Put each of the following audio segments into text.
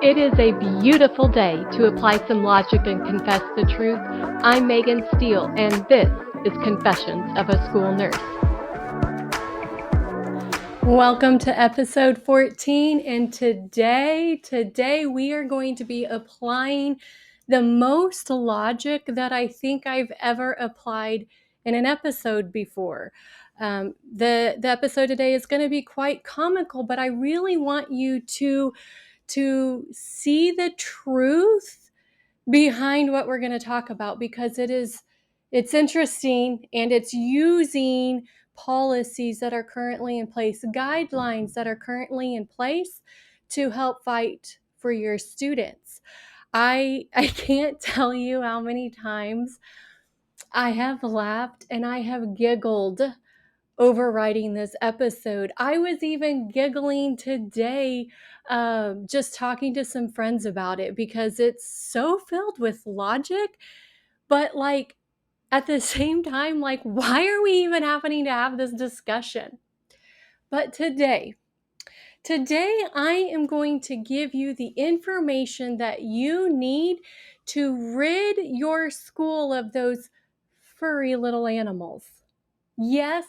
It is a beautiful day to apply some logic and confess the truth. I'm Megan Steele, and this is Confessions of a School Nurse. Welcome to episode 14, and today we are going to be applying the most logic that I think I've ever applied in an episode before. The episode today is going to be quite comical, but I really want you to see the truth behind what we're going to talk about, because it's interesting, and it's using policies that are currently in place, guidelines that are currently in place to help fight for your students. I can't tell you how many times I have laughed and I have giggled over writing this episode. I was even giggling today, just talking to some friends about it, because it's so filled with logic, but like at the same time, like, why are we even happening to have this discussion? But today I am going to give you the information that you need to rid your school of those furry little animals. Yes,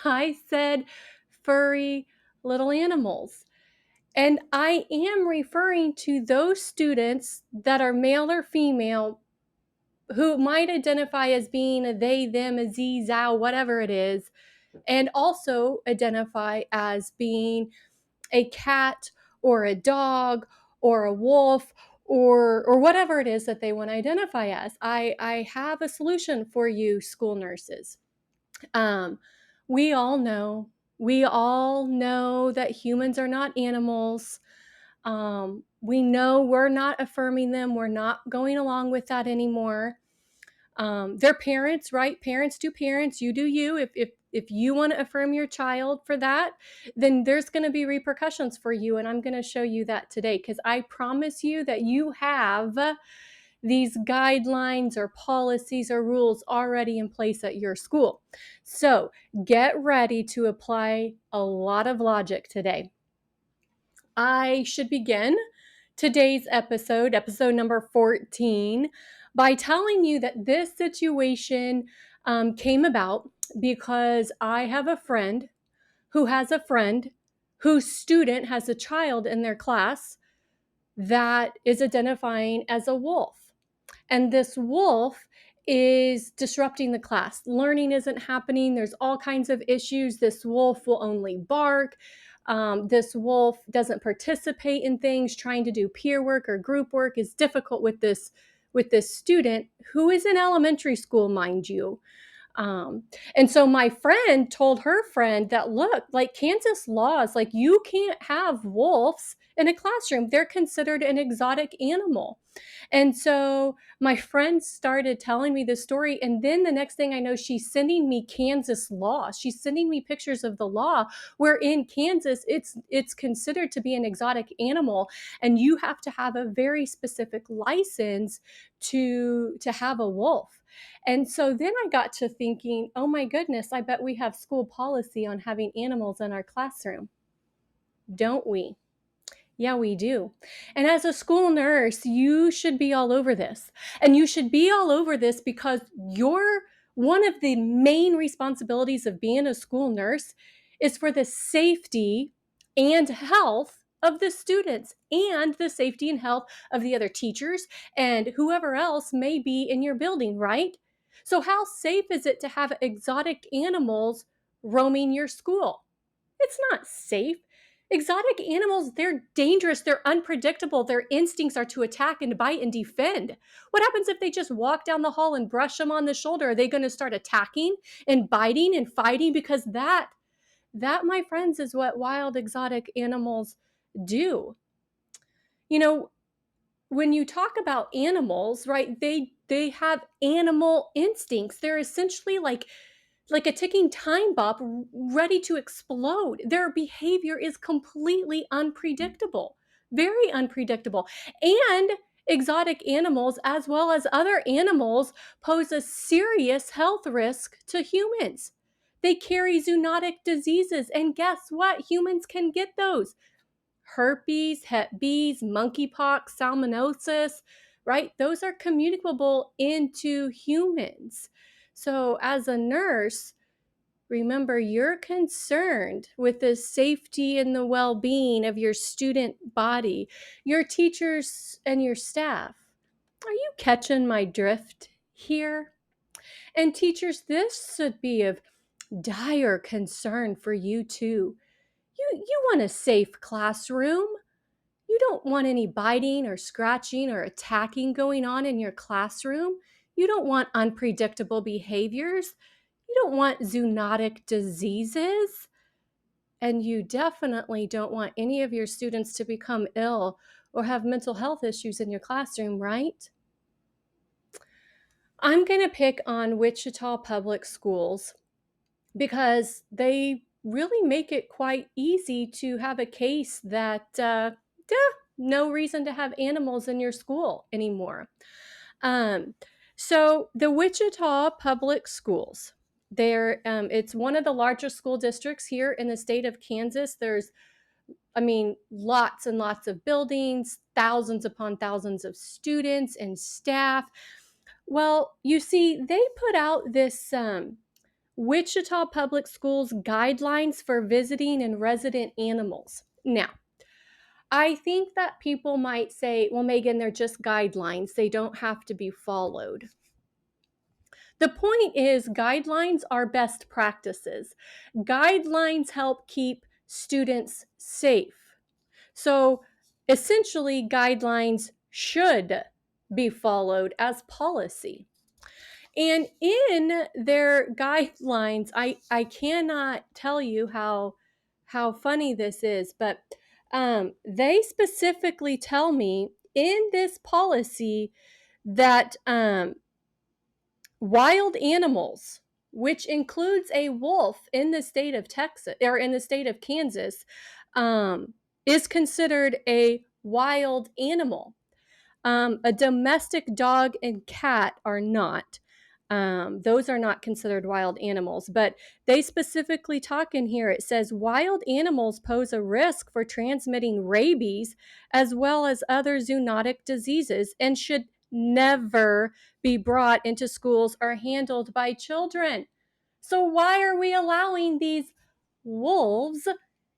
I said furry little animals. And I am referring to those students that are male or female who might identify as being a they, them, a z, thou, whatever it is, and also identify as being a cat or a dog or a wolf or whatever it is that they want to identify as. I have a solution for you, school nurses. We all know that humans are not animals. We know we're not affirming them. We're not going along with that anymore. They're parents, right? Parents do parents. You do you. If you want to affirm your child for that, then there's going to be repercussions for you, and I'm going to show you that today, because I promise you that you have these guidelines or policies or rules already in place at your school. So get ready to apply a lot of logic today. I should begin today's episode number 14, by telling you that this situation came about because I have a friend who has a friend whose student has a child in their class that is identifying as a wolf. And this wolf is disrupting the class. Learning isn't happening. There's all kinds of issues. This wolf will only bark. This wolf doesn't participate in things. Trying to do peer work or group work is difficult with this student, who is in elementary school, mind you. And so my friend told her friend that, look, like Kansas laws, like you can't have wolves in a classroom. They're considered an exotic animal. And so my friend started telling me this story. And then the next thing I know, she's sending me Kansas law. She's sending me pictures of the law where in Kansas, it's considered to be an exotic animal. And you have to have a very specific license to have a wolf. And so then I got to thinking, oh my goodness, I bet we have school policy on having animals in our classroom. Don't we? Yeah, we do. And as a school nurse, you should be all over this. And you should be all over this because one of the main responsibilities of being a school nurse is for the safety and health of the students and the safety and health of the other teachers and whoever else may be in your building, right? So how safe is it to have exotic animals roaming your school? It's not safe. Exotic animals, they're dangerous, they're unpredictable, their instincts are to attack and bite and defend. What happens if they just walk down the hall and brush them on the shoulder? Are they going to start attacking and biting and fighting? Because that, my friends, is what wild exotic animals do. You know, when you talk about animals, right, they have animal instincts. They're essentially like a ticking time bomb ready to explode. Their behavior is completely unpredictable, very unpredictable. And exotic animals, as well as other animals, pose a serious health risk to humans. They carry zoonotic diseases, and guess what? Humans can get those. herpes, hep B's, monkeypox, salmonellosis, right? Those are communicable into humans. So as a nurse, remember, you're concerned with the safety and the well-being of your student body, your teachers, and your staff. Are you catching my drift here? And teachers, this should be of dire concern for you too. You want a safe classroom. You don't want any biting or scratching or attacking going on in your classroom. You don't want unpredictable behaviors. You don't want zoonotic diseases. And you definitely don't want any of your students to become ill or have mental health issues in your classroom, right? I'm going to pick on Wichita Public Schools because they really make it quite easy to have a case that no reason to have animals in your school anymore. Um, so the Wichita Public Schools, it's one of the largest school districts here in the state of Kansas. There's, lots and lots of buildings, thousands upon thousands of students and staff. Well, you see, they put out this Wichita Public Schools guidelines for visiting and resident animals. Now, I think that people might say, well, Megan, they're just guidelines. They don't have to be followed. The point is, guidelines are best practices. Guidelines help keep students safe. So essentially, guidelines should be followed as policy. And in their guidelines, I cannot tell you how funny this is, but they specifically tell me in this policy that wild animals, which includes a wolf in the state of Texas or in the state of Kansas, is considered a wild animal. A domestic dog and cat are not. Those are not considered wild animals, but they specifically talk in here. It says wild animals pose a risk for transmitting rabies as well as other zoonotic diseases and should never be brought into schools or handled by children. So why are we allowing these wolves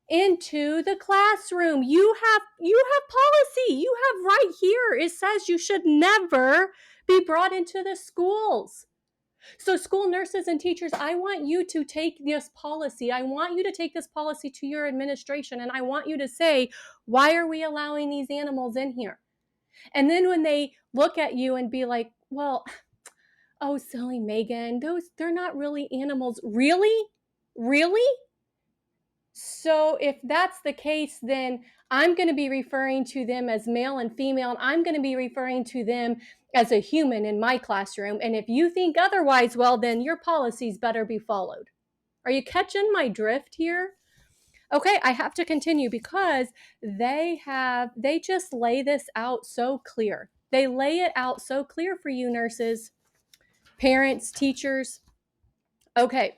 into the classroom? You have policy. You have right here. It says you should never be brought into the schools. So school nurses and teachers, I want you to take this policy. I want you to take this policy to your administration, and I want you to say, why are we allowing these animals in here? And then when they look at you and be like, well, oh, silly Megan, they're not really animals. Really? Really? So if that's the case, then I'm going to be referring to them as male and female, and I'm going to be referring to them as a human in my classroom. And if you think otherwise, well, then your policies better be followed. Are you catching my drift here? Okay, I have to continue because they just lay this out so clear. They lay it out so clear for you nurses, parents, teachers. Okay,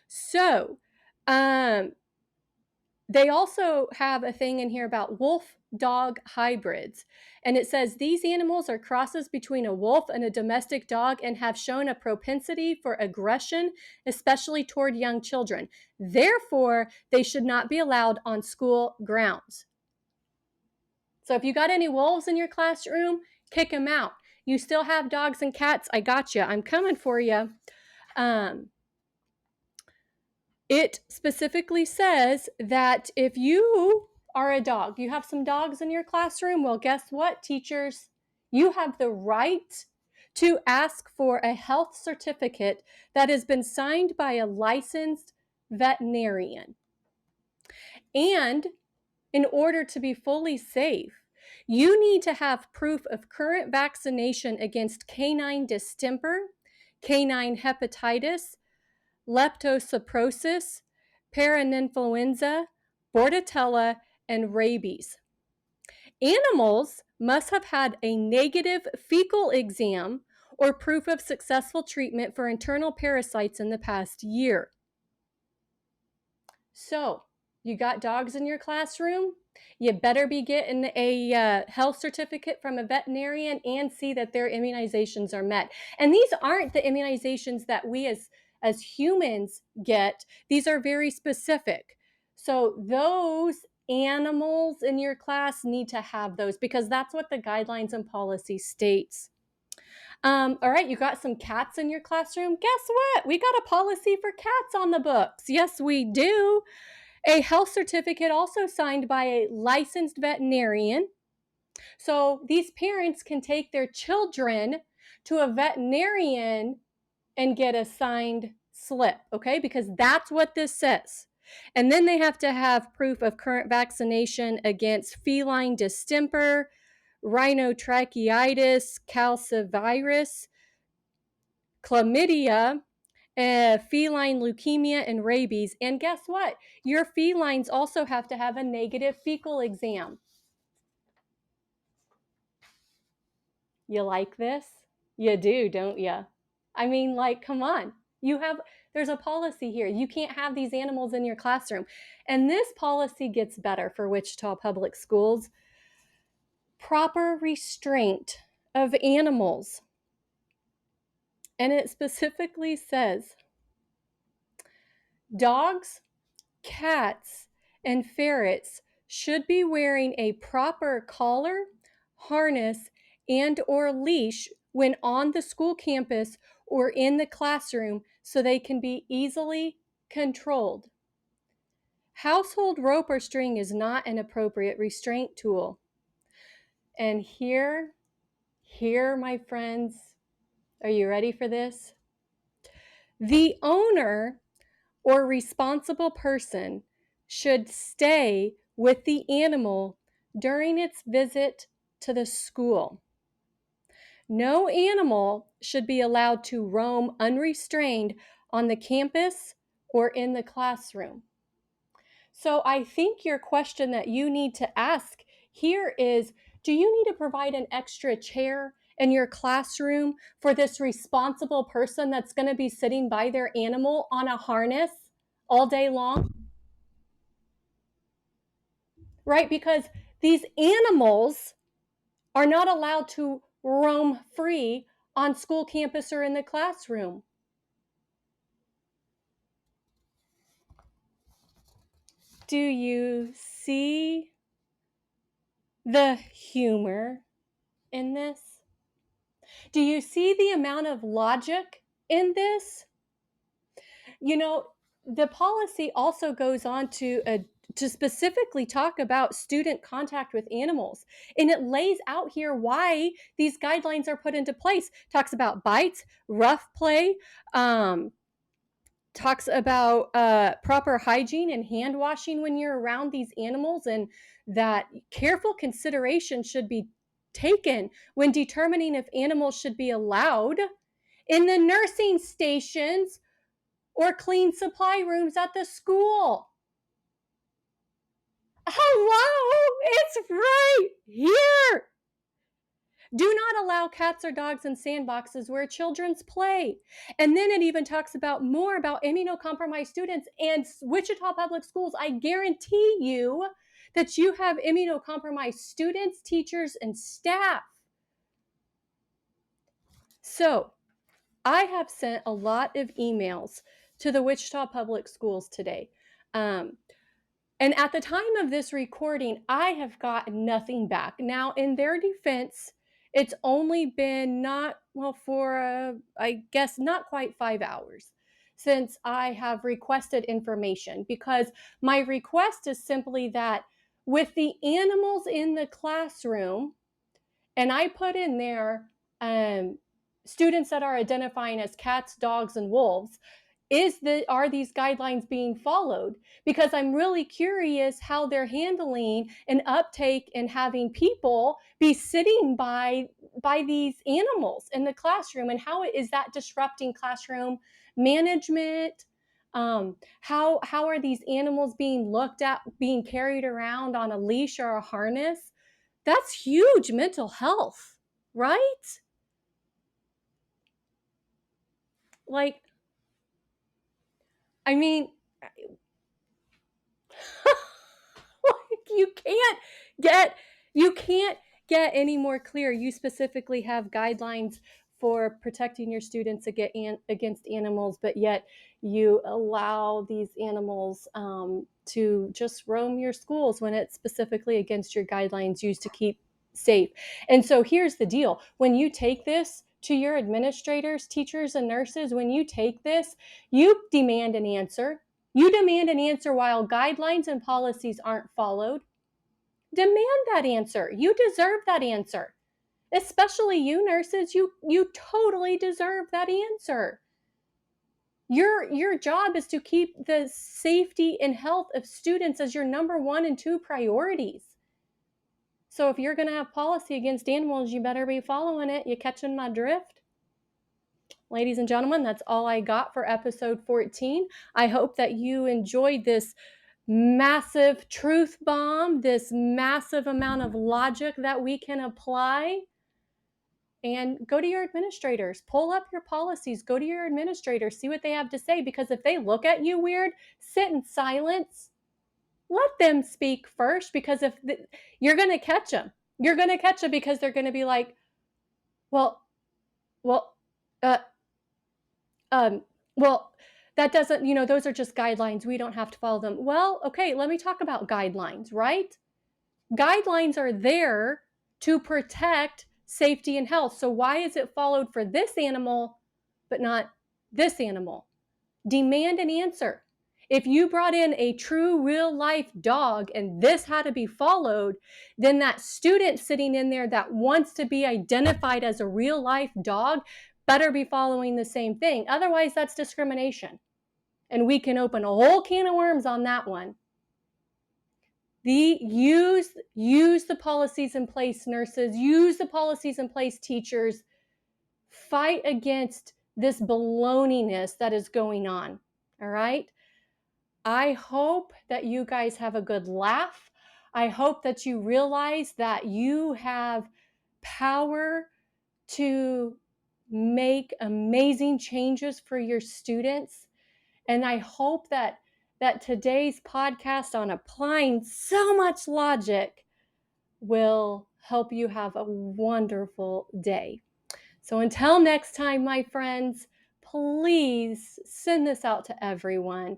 so they also have a thing in here about wolf-dog hybrids. And it says these animals are crosses between a wolf and a domestic dog and have shown a propensity for aggression, especially toward young children. Therefore, they should not be allowed on school grounds. So if you got any wolves in your classroom, kick them out. You still have dogs and cats, I got you. I'm coming for you. It specifically says that if you are a dog, you have some dogs in your classroom, well, guess what, teachers? You have the right to ask for a health certificate that has been signed by a licensed veterinarian. And in order to be fully safe, you need to have proof of current vaccination against canine distemper, canine hepatitis, leptospirosis, parainfluenza, bordetella, and rabies. Animals must have had a negative fecal exam or proof of successful treatment for internal parasites in the past year. So, You got dogs in your classroom? You better be getting a health certificate from a veterinarian and see that their immunizations are met. And these aren't the immunizations that we as humans get. These are very specific. So those animals in your class need to have those because that's what the guidelines and policy states. All right, you got some cats in your classroom? Guess what? We got a policy for cats on the books. Yes, we do. A health certificate also signed by a licensed veterinarian. So these parents can take their children to a veterinarian and get a signed slip, okay? Because that's what this says. And then they have to have proof of current vaccination against feline distemper, rhinotracheitis, calcivirus, chlamydia, feline leukemia, and rabies. And guess what? Your felines also have to have a negative fecal exam. You like this? You do, don't you? I mean, like, come on. There's a policy here. You can't have these animals in your classroom. And this policy gets better for Wichita Public Schools. Proper restraint of animals. And it specifically says dogs, cats, and ferrets should be wearing a proper collar, harness, and or leash when on the school campus or in the classroom so they can be easily controlled. Household rope or string is not an appropriate restraint tool. And here, my friends, are you ready for this? The owner or responsible person should stay with the animal during its visit to the school. No animal should be allowed to roam unrestrained on the campus or in the classroom. So I think your question that you need to ask here is, do you need to provide an extra chair in your classroom for this responsible person that's going to be sitting by their animal on a harness all day long? Right? Because these animals are not allowed to roam free on school campus or in the classroom. Do you see the humor in this? Do you see the amount of logic in this? You know, the policy also goes on to specifically talk about student contact with animals. And it lays out here why these guidelines are put into place. Talks about bites, rough play, talks about proper hygiene and hand washing when you're around these animals, and that careful consideration should be taken when determining if animals should be allowed in the nursing stations or clean supply rooms at the school. Hello, it's right here. Do not allow cats or dogs in sandboxes where children's play. And then it even talks about more about immunocompromised students and Wichita Public Schools. I guarantee you that you have immunocompromised students, teachers, and staff. So I have sent a lot of emails to the Wichita Public Schools today. And at the time of this recording, I have got nothing back. Now, in their defense, it's only been I guess not quite 5 hours since I have requested information, because my request is simply that with the animals in the classroom, and I put in there students that are identifying as cats, dogs, and wolves, are these guidelines being followed? Because I'm really curious how they're handling an uptake and having people be sitting by these animals in the classroom, and how is that disrupting classroom management? How are these animals being looked at, being carried around on a leash or a harness? That's huge mental health, right? Like, I mean, Like, you can't get any more clear. You specifically have guidelines for protecting your students against animals, but yet you allow these animals to just roam your schools when it's specifically against your guidelines used to keep safe. And so here's the deal. When you take this to your administrators, teachers, and nurses, when you take this, you demand an answer. You demand an answer while guidelines and policies aren't followed. Demand that answer. You deserve that answer. Especially you nurses, you totally deserve that answer. Your job is to keep the safety and health of students as your number 1 and 2 priorities. So if you're going to have policy against animals, you better be following it. You catching my drift? Ladies and gentlemen, that's all I got for episode 14. I hope that you enjoyed this massive truth bomb, this massive amount of logic that we can apply. And go to your administrators, pull up your policies, go to your administrators, see what they have to say, because if they look at you weird, sit in silence, let them speak first, because you're going to catch them. You're going to catch them because they're going to be like, well, well, uh, um, well, that doesn't, those are just guidelines. We don't have to follow them. Well, okay, let me talk about guidelines, right? Guidelines are there to protect safety and health. So why is it followed for this animal, but not this animal? Demand an answer. If you brought in a true real life dog and this had to be followed, then that student sitting in there that wants to be identified as a real life dog better be following the same thing. Otherwise, that's discrimination. And we can open a whole can of worms on that one. Use the policies in place, nurses. Use the policies in place, teachers. Fight against this baloney-ness that is going on. All right? I hope that you guys have a good laugh. I hope that you realize that you have power to make amazing changes for your students. And I hope that today's podcast on applying so much logic will help you have a wonderful day. So until next time, my friends, please send this out to everyone.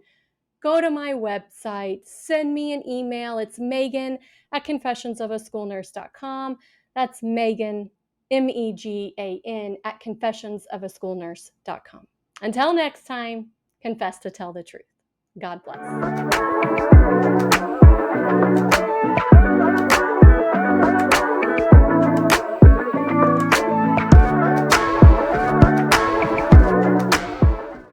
Go to my website, send me an email. It's Megan at confessionsofaschoolnurse.com. That's Megan, Megan, at confessionsofaschoolnurse.com. Until next time, confess to tell the truth. God bless.